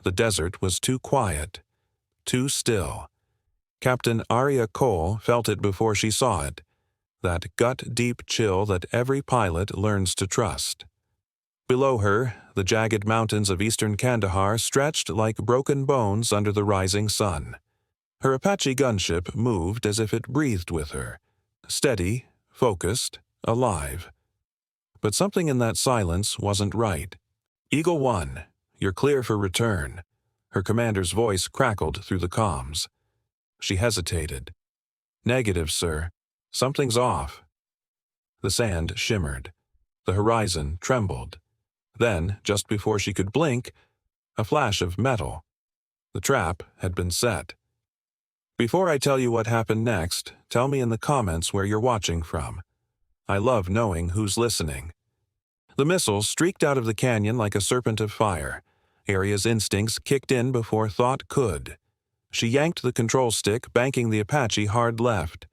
The desert was too quiet, too still. Captain Aria Cole felt it before she saw it, that gut-deep chill that every pilot learns to trust. Below her, the jagged mountains of eastern Kandahar stretched like broken bones under the rising sun. Her Apache gunship moved as if it breathed with her, steady, focused, alive. But something in that silence wasn't right. "Eagle 1, you're clear for return." Her commander's voice crackled through the comms. She hesitated. "Negative, sir. Something's off." The sand shimmered. The horizon trembled. Then, just before she could blink, a flash of metal. The trap had been set. "Before I tell you what happened next, tell me in the comments where you're watching from. I love knowing who's listening." The missile streaked out of the canyon like a serpent of fire. Aria's instincts kicked in before thought could. She yanked the control stick, banking the Apache hard left.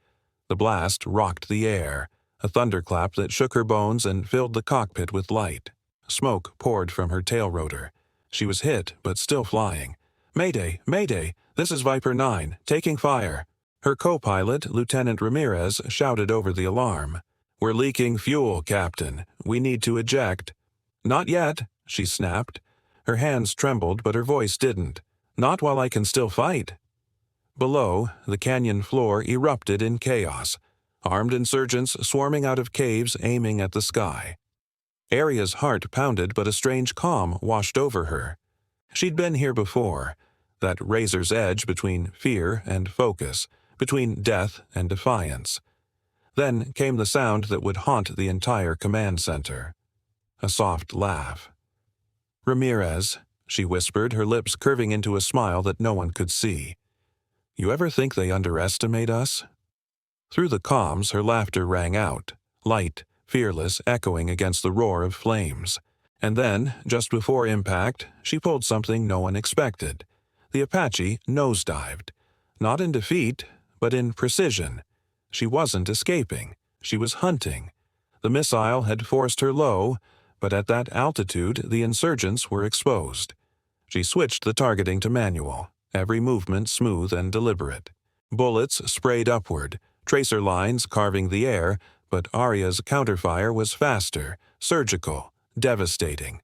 The blast rocked the air, a thunderclap that shook her bones and filled the cockpit with light. Smoke poured from her tail rotor. She was hit, but still flying. "Mayday! Mayday! This is Viper 9, taking fire." Her co-pilot, Lieutenant Ramirez, shouted over the alarm. "We're leaking fuel, Captain. We need to eject." "Not yet," she snapped. Her hands trembled, but her voice didn't. "Not while I can still fight." Below, the canyon floor erupted in chaos, armed insurgents swarming out of caves aiming at the sky. Aria's heart pounded, but a strange calm washed over her. She'd been here before, that razor's edge between fear and focus, between death and defiance. Then came the sound that would haunt the entire command center. A soft laugh. "Ramirez," she whispered, her lips curving into a smile that no one could see. "You ever think they underestimate us?" Through the comms, her laughter rang out, light, fearless, echoing against the roar of flames. And then, just before impact, she pulled something no one expected. The Apache nosedived. Not in defeat, but in precision. She wasn't escaping. She was hunting. The missile had forced her low, but at that altitude the insurgents were exposed. She switched the targeting to manual, every movement smooth and deliberate. Bullets sprayed upward, tracer lines carving the air, but Aria's counterfire was faster, surgical, devastating.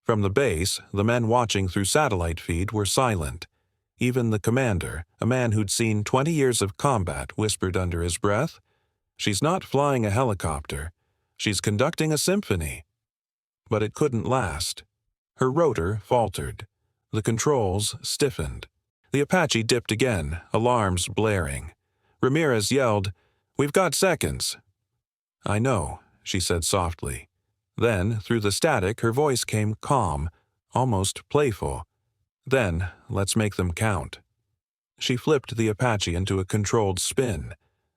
From the base, the men watching through satellite feed were silent. Even the commander, a man who'd seen 20 years of combat, whispered under his breath, "She's not flying a helicopter. She's conducting a symphony." But it couldn't last. Her rotor faltered. The controls stiffened. The Apache dipped again, alarms blaring. Ramirez yelled, "We've got seconds." "I know," she said softly. Then, through the static, her voice came calm, almost playful. "Then, let's make them count." She flipped the Apache into a controlled spin,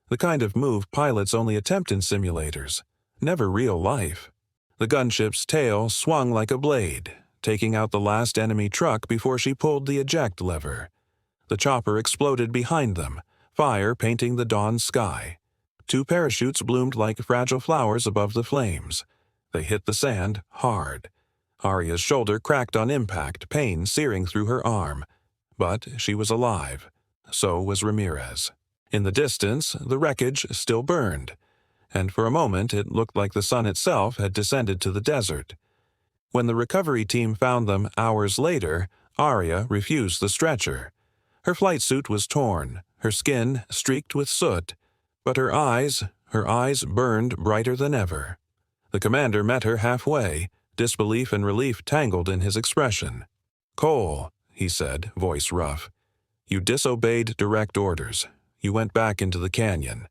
the kind of move pilots only attempt in simulators, never real life. The gunship's tail swung like a blade, taking out the last enemy truck before she pulled the eject lever. The chopper exploded behind them, fire painting the dawn sky. 2 parachutes bloomed like fragile flowers above the flames. They hit the sand hard. Aria's shoulder cracked on impact, pain searing through her arm. But she was alive. So was Ramirez. In the distance, the wreckage still burned, and for a moment it looked like the sun itself had descended to the desert. When the recovery team found them hours later, Aria refused the stretcher. Her flight suit was torn, her skin streaked with soot, but her eyes burned brighter than ever. The commander met her halfway, disbelief and relief tangled in his expression. "Cole," he said, voice rough, "you disobeyed direct orders. You went back into the canyon."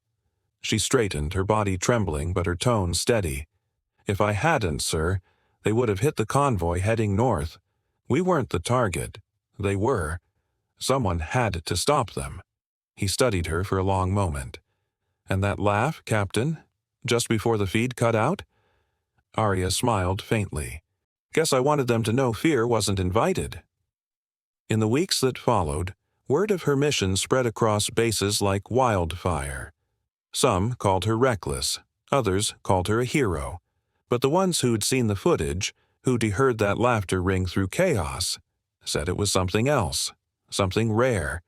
She straightened, her body trembling but her tone steady. "If I hadn't, sir, they would have hit the convoy heading north. We weren't the target. They were. Someone had to stop them." He studied her for a long moment. "And that laugh, Captain, just before the feed cut out?" Aria smiled faintly. "Guess I wanted them to know fear wasn't invited." In the weeks that followed, word of her mission spread across bases like wildfire. Some called her reckless, others called her a hero. But the ones who'd seen the footage, who'd heard that laughter ring through chaos, said it was something else, something rare,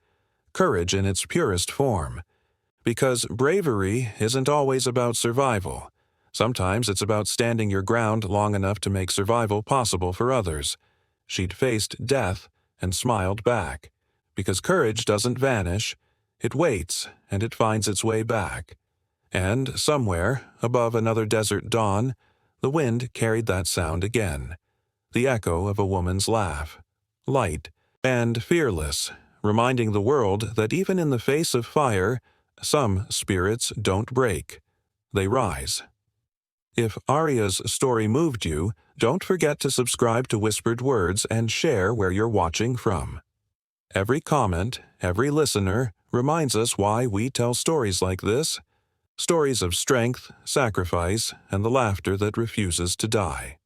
courage in its purest form. Because bravery isn't always about survival. Sometimes it's about standing your ground long enough to make survival possible for others. She'd faced death and smiled back. Because courage doesn't vanish, it waits and it finds its way back. And somewhere, above another desert dawn, the wind carried that sound again. The echo of a woman's laugh. Light and fearless, reminding the world that even in the face of fire, some spirits don't break. They rise. If Aria's story moved you, don't forget to subscribe to Whispered Words and share where you're watching from. Every comment, every listener, reminds us why we tell stories like this. Stories of strength, sacrifice, and the laughter that refuses to die.